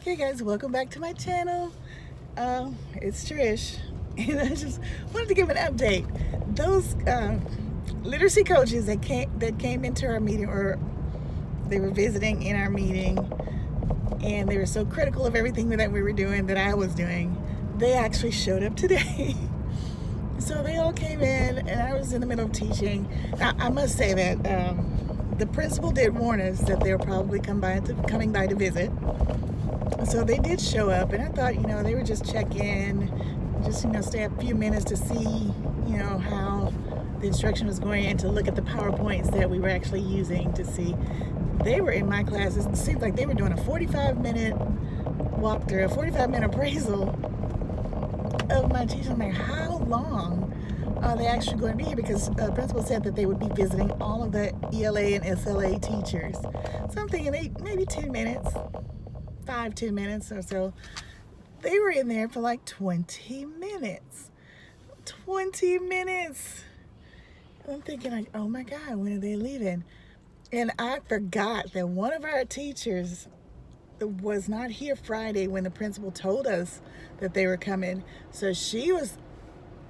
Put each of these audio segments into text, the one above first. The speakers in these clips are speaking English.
Hey guys, welcome back to my channel. It's Trish, and I just wanted to give an update. Those literacy coaches that came into our meeting, or they were visiting in our meeting, and they were so critical of everything that we were doing, that I was doing, they actually showed up today. So they all came in, and I was in the middle of teaching. Now, I must say that the principal did warn us that they were probably coming by to visit. So they did show up, and I thought, they would just check in, just, stay a few minutes to see, how the instruction was going, and to look at the PowerPoints that we were actually using to see. They were in my classes. It seemed like they were doing a 45-minute walkthrough, a 45-minute appraisal of my teaching. I'm like, how long are they actually going to be here? Because the principal said that they would be visiting all of the ELA and SLA teachers. So I'm thinking maybe 10 minutes. 5-10 minutes or so. They were in there for like 20 minutes. 20 minutes. I'm thinking like, oh my God, when are they leaving? And I forgot that one of our teachers was not here Friday when the principal told us that they were coming. So she was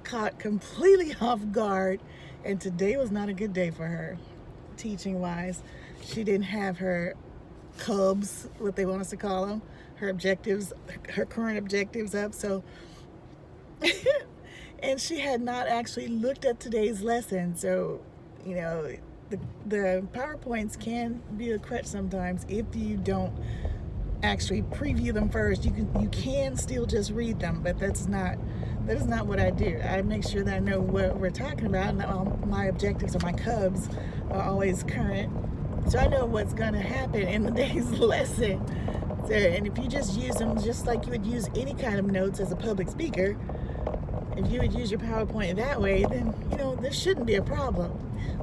caught completely off guard, and today was not a good day for her, teaching wise. She didn't have her cubs, what they want us to call them, her objectives, her current objectives up. So and she had not actually looked at today's lesson. So the PowerPoints can be a crutch sometimes if you don't actually preview them first. You can still just read them, but that is not what I do. I make sure that I know what we're talking about, and all my objectives or my cubs are always current. So I know what's going to happen in the day's lesson. So, and if you just use them just like you would use any kind of notes as a public speaker, if you would use your PowerPoint that way, then, this shouldn't be a problem.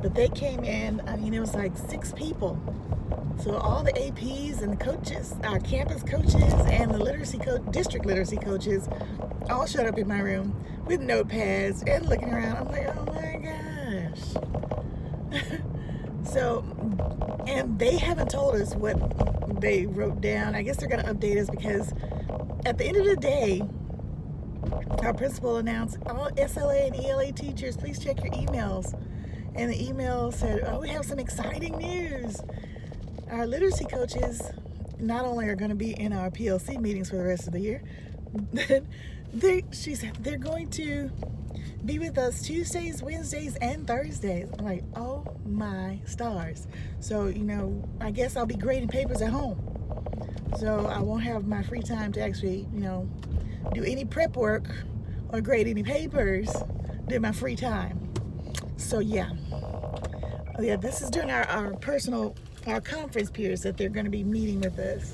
But they came in, it was like 6 people. So all the APs and the coaches, our campus coaches and the district literacy coaches all showed up in my room with notepads and looking around. I'm like, oh my gosh. So, and they haven't told us what they wrote down. I guess they're going to update us, because at the end of the day, our principal announced, all SLA and ELA teachers, please check your emails. And the email said, oh, we have some exciting news. Our literacy coaches not only are going to be in our PLC meetings for the rest of the year, she said they're going to be with us Tuesdays, Wednesdays, and Thursdays. I'm like, oh my stars. So, I guess I'll be grading papers at home. So I won't have my free time to actually, do any prep work or grade any papers during my free time. So yeah. Oh yeah, this is during our conference periods that they're going to be meeting with us.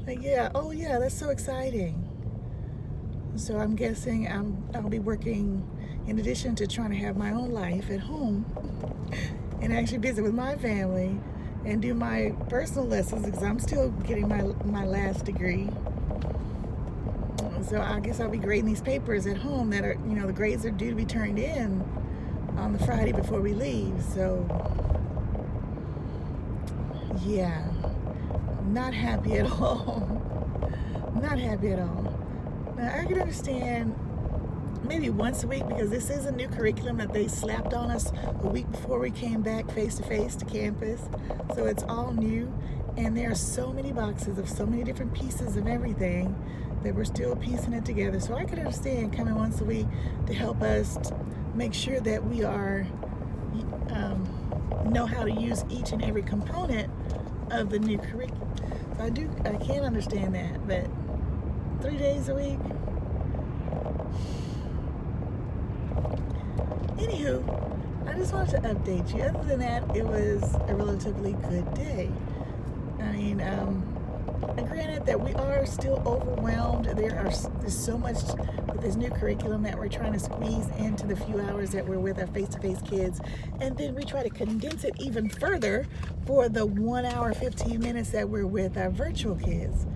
Like, yeah, oh yeah, that's so exciting. So I'm guessing I'll be working, in addition to trying to have my own life at home, and actually visit with my family and do my personal lessons, because I'm still getting my last degree. So I guess I'll be grading these papers at home that are, the grades are due to be turned in on the Friday before we leave. So yeah, not happy at all. Not happy at all. Now, I can understand maybe once a week, because this is a new curriculum that they slapped on us a week before we came back face-to-face to campus. So it's all new, and there are so many boxes of so many different pieces of everything that we're still piecing it together. So I can understand coming once a week to help us make sure that we are know how to use each and every component of the new curriculum. So I can understand that, but 3 days a week. Anywho, I just wanted to update you. Other than that, it was a relatively good day. I mean, granted that we are still overwhelmed. There's so much with this new curriculum that we're trying to squeeze into the few hours that we're with our face-to-face kids, and then we try to condense it even further for the 1 hour 15 minutes that we're with our virtual kids.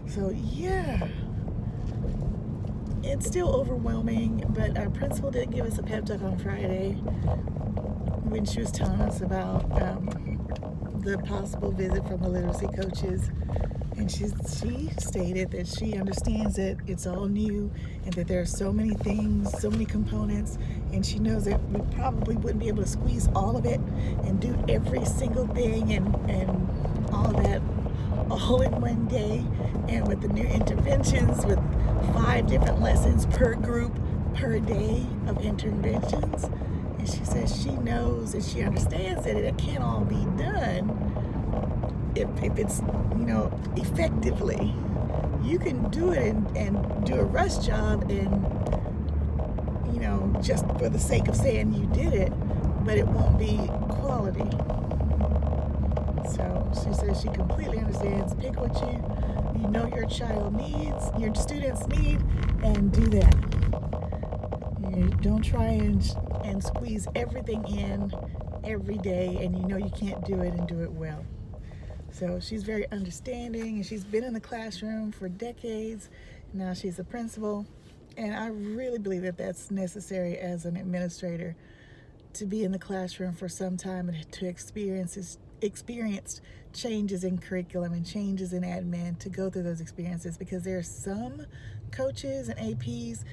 So yeah, it's still overwhelming, but our principal did give us a pep talk on Friday when she was telling us about the possible visit from the literacy coaches. And she stated that she understands that it's all new and that there are so many things, so many components, and she knows that we probably wouldn't be able to squeeze all of it and do every single thing and all of that all in one day. And with the new interventions, with 5 different lessons per group per day of interventions, and she says she knows and she understands that it can't all be done if it's, effectively. You can do it and do a rush job and, just for the sake of saying you did it, but it won't be quality. So she says she completely understands. Pick what you know your child needs, your students need, and do that. You don't try and squeeze everything in every day, and you can't do it and do it well. So she's very understanding, and she's been in the classroom for decades. Now she's a principal, and I really believe that that's necessary as an administrator, to be in the classroom for some time and to experience changes in curriculum and changes in admin, to go through those experiences, because there are some coaches and APs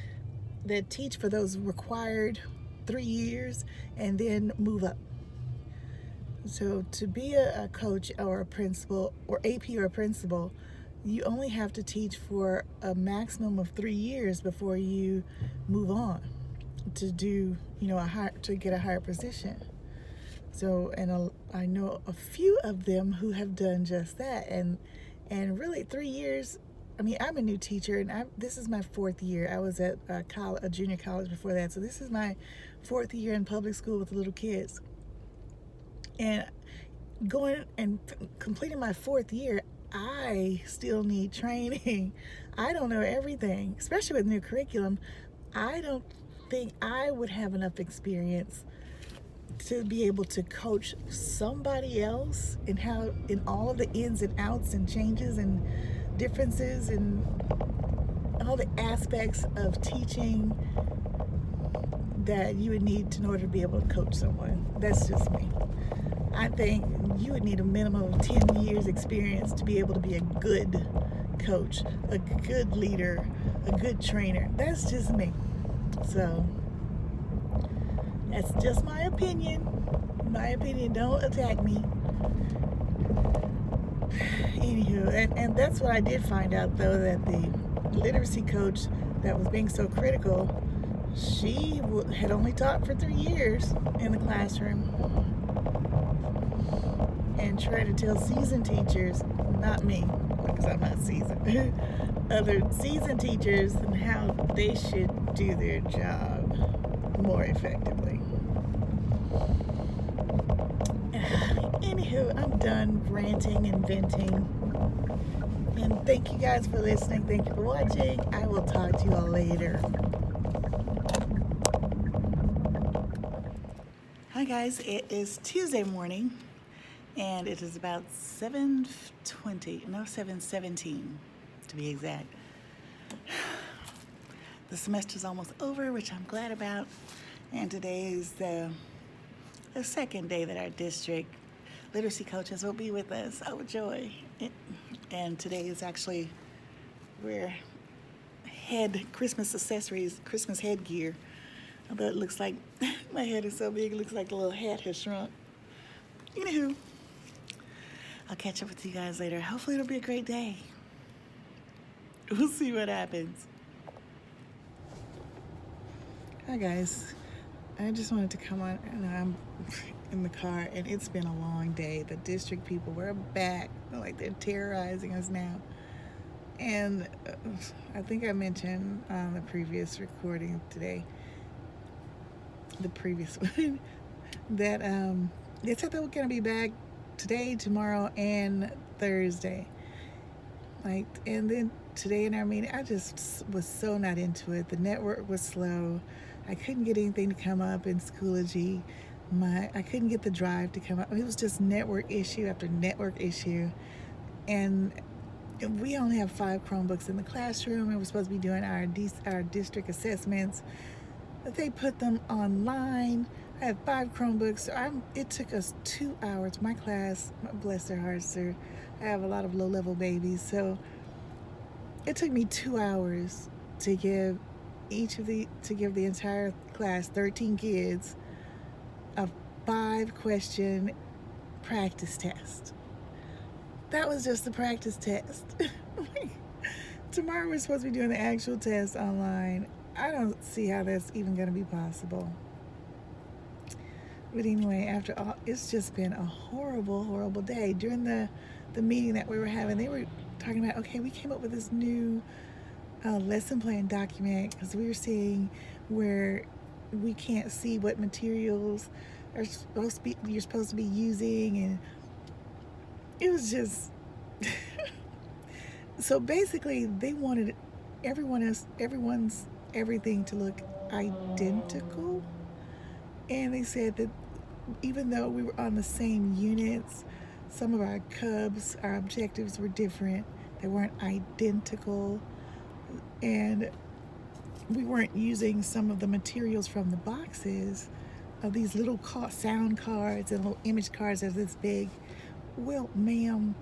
that teach for those required 3 years and then move up. So to be a coach or a principal or AP or a principal, you only have to teach for a maximum of 3 years before you move on to do, to get a higher position. So, and I know a few of them who have done just that, and really 3 years. I mean, I'm a new teacher, and this is my 4th year. I was at a junior college before that, so this is my 4th year in public school with little kids. And going and completing my 4th year, I still need training. I don't know everything, especially with new curriculum. I don't think I would have enough experience to be able to coach somebody else in all of the ins and outs and changes and differences and all the aspects of teaching that you would need in order to be able to coach someone. That's just me. I think you would need a minimum of 10 years experience to be able to be a good coach, a good leader, a good trainer. That's just me. So that's just my opinion. My opinion, don't attack me. Anywho, and that's what I did find out, though, that the literacy coach that was being so critical, she had only taught for 3 years in the classroom, and trying to tell seasoned teachers, not me, because I'm not seasoned, other seasoned teachers, and how they should do their job more effectively. Anywho, I'm done ranting and venting. And thank you guys for listening. Thank you for watching. I will talk to you all later. Hi guys, it is Tuesday morning, and it is about 7:17 to be exact. The semester's almost over, which I'm glad about. And today is the second day that our district literacy coaches will be with us. Oh, joy. And today is actually we're Christmas accessories, Christmas headgear. Although it looks like my head is so big, it looks like the little hat has shrunk. Anywho, I'll catch up with you guys later. Hopefully it'll be a great day. We'll see what happens. Hi guys. I just wanted to come on, and I'm in the car, and it's been a long day. The district people, we're back. Like, they're terrorizing us now. And I think I mentioned on the previous recording today, the previous one, that they said they were going to be back today, tomorrow, and Thursday. And then today in our meeting, I just was so not into it. The network was slow. I couldn't get anything to come up in Schoology. I couldn't get the drive to come up. It was just network issue after network issue. And we only have 5 Chromebooks in the classroom, and we're supposed to be doing our district assessments. But they put them online. I had 5 Chromebooks. So it took us 2 hours. My class, bless their hearts, I have a lot of low-level babies, so it took me 2 hours to give the entire class, 13 kids, a 5-question practice test. That was just the practice test. Tomorrow we're supposed to be doing the actual test online. I don't see how that's even going to be possible. But anyway, after all, it's just been a horrible, horrible day. During the meeting that we were having, they were talking about, okay, we came up with this new lesson plan document because we were seeing where we can't see what materials you're supposed to be using, and it was just so basically they wanted everyone's everything to look identical, and they said that even though we were on the same units, some of our objectives were different. They weren't identical, and we weren't using some of the materials from the boxes of these little sound cards and little image cards that are this big. Well, ma'am,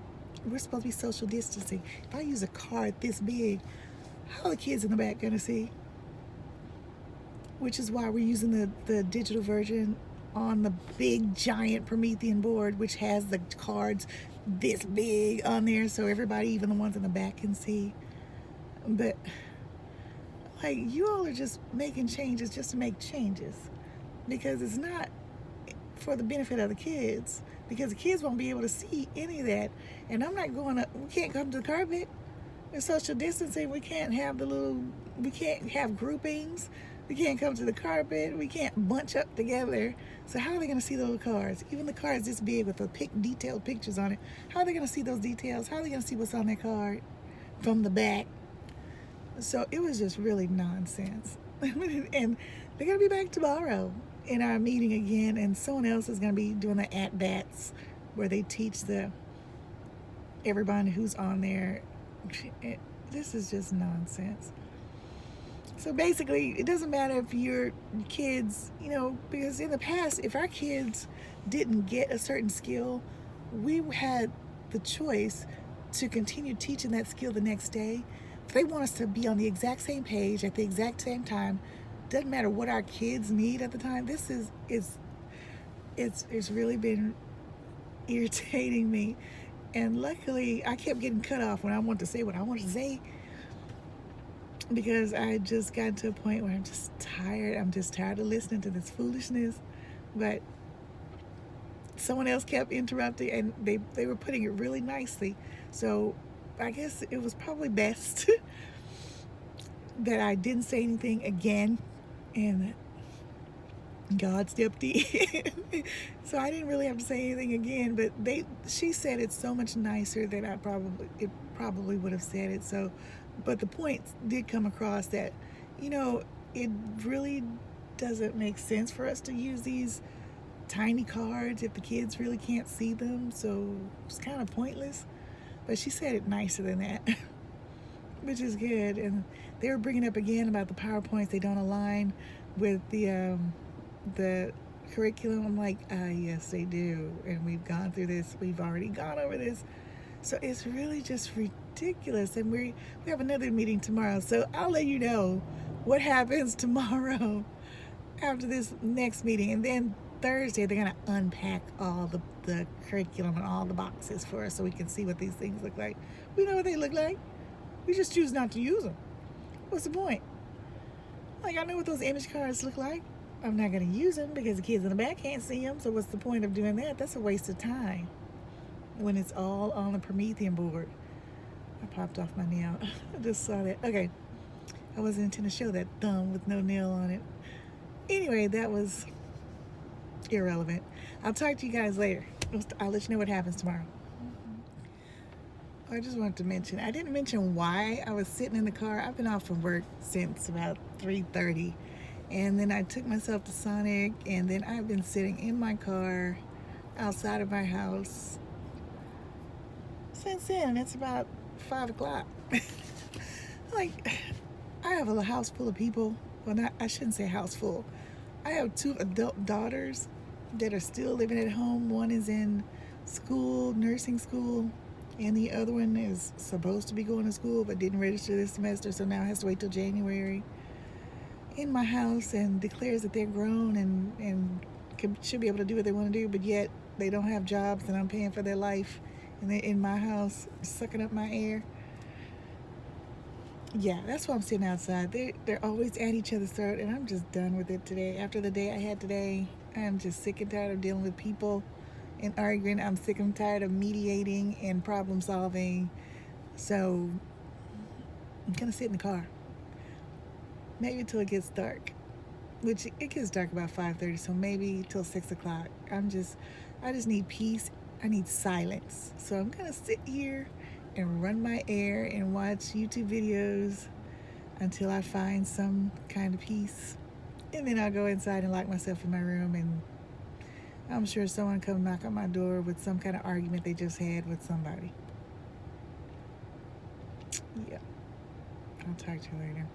we're supposed to be social distancing. If I use a card this big, how are the kids in the back gonna see? Which is why we're using the digital version on the big giant Promethean board, which has the cards this big on there, so everybody, even the ones in the back, can see. But like, you all are just making changes just to make changes, because it's not for the benefit of the kids, because the kids won't be able to see any of that. And I'm not we can't come to the carpet. There's social distancing. We can't have groupings. We can't come to the carpet. We can't bunch up together. So how are they going to see those cards? Even the cards this big with the detailed pictures on it. How are they going to see those details? How are they going to see what's on their card from the back? So it was just really nonsense. And they're going to be back tomorrow in our meeting again, and someone else is going to be doing the at-bats where they teach everybody who's on there. This is just nonsense. So basically, it doesn't matter if your kids, because in the past, if our kids didn't get a certain skill, we had the choice to continue teaching that skill the next day. If they want us to be on the exact same page at the exact same time, doesn't matter what our kids need at the time. It's really been irritating me. And luckily, I kept getting cut off when I wanted to say what I wanted to say, because I just got to a point where I'm just tired. I'm just tired of listening to this foolishness. But someone else kept interrupting, and they were putting it really nicely. So I guess it was probably best that I didn't say anything again, and God stepped in. So I didn't really have to say anything again, but she said it so much nicer than it probably would have said it. So, but the point did come across that, it really doesn't make sense for us to use these tiny cards if the kids really can't see them. So it's kind of pointless. But she said it nicer than that, which is good. And they were bringing up again about the PowerPoints. They don't align with the curriculum. I'm like, yes, they do. And we've gone through this. We've already gone over this. So it's really just ridiculous. And we have another meeting tomorrow. So I'll let you know what happens tomorrow after this next meeting. And then Thursday, they're going to unpack all the curriculum and all the boxes for us so we can see what these things look like. We know what they look like. We just choose not to use them. What's the point? Like, I know what those image cards look like. I'm not going to use them because the kids in the back can't see them. So what's the point of doing that? That's a waste of time when it's all on the Promethean board. I popped off my nail. I just saw that. Okay. I wasn't intending to show that thumb with no nail on it. Anyway, that was irrelevant. I'll talk to you guys later. I'll let you know what happens tomorrow. I just wanted to mention, I didn't mention why I was sitting in the car. I've been off from work since about 3:30, and then I took myself to Sonic, and then I've been sitting in my car outside of my house since then. It's about 5 o'clock. Like, I have a house full of people. Well, I shouldn't say house full. I I have two adult daughters that are still living at home. One is in school, nursing school, and the other one is supposed to be going to school but didn't register this semester, so now has to wait till January. In my house and declares that they're grown and should be able to do what they want to do, but yet they don't have jobs and I'm paying for their life and they're in my house sucking up my air. Yeah, that's why I'm sitting outside. They're always at each other's throat, and I'm just done with it today. After the day I had today, I'm just sick and tired of dealing with people and arguing. I'm sick and tired of mediating and problem solving. So I'm gonna sit in the car, maybe till it gets dark, which it gets dark about 5:30. So maybe till 6 o'clock. I just need peace. I need silence. So I'm gonna sit here and run my air and watch YouTube videos until I find some kind of peace. And then I'll go inside and lock myself in my room, and I'm sure someone come knock on my door with some kind of argument they just had with somebody. Yeah. I'll talk to you later.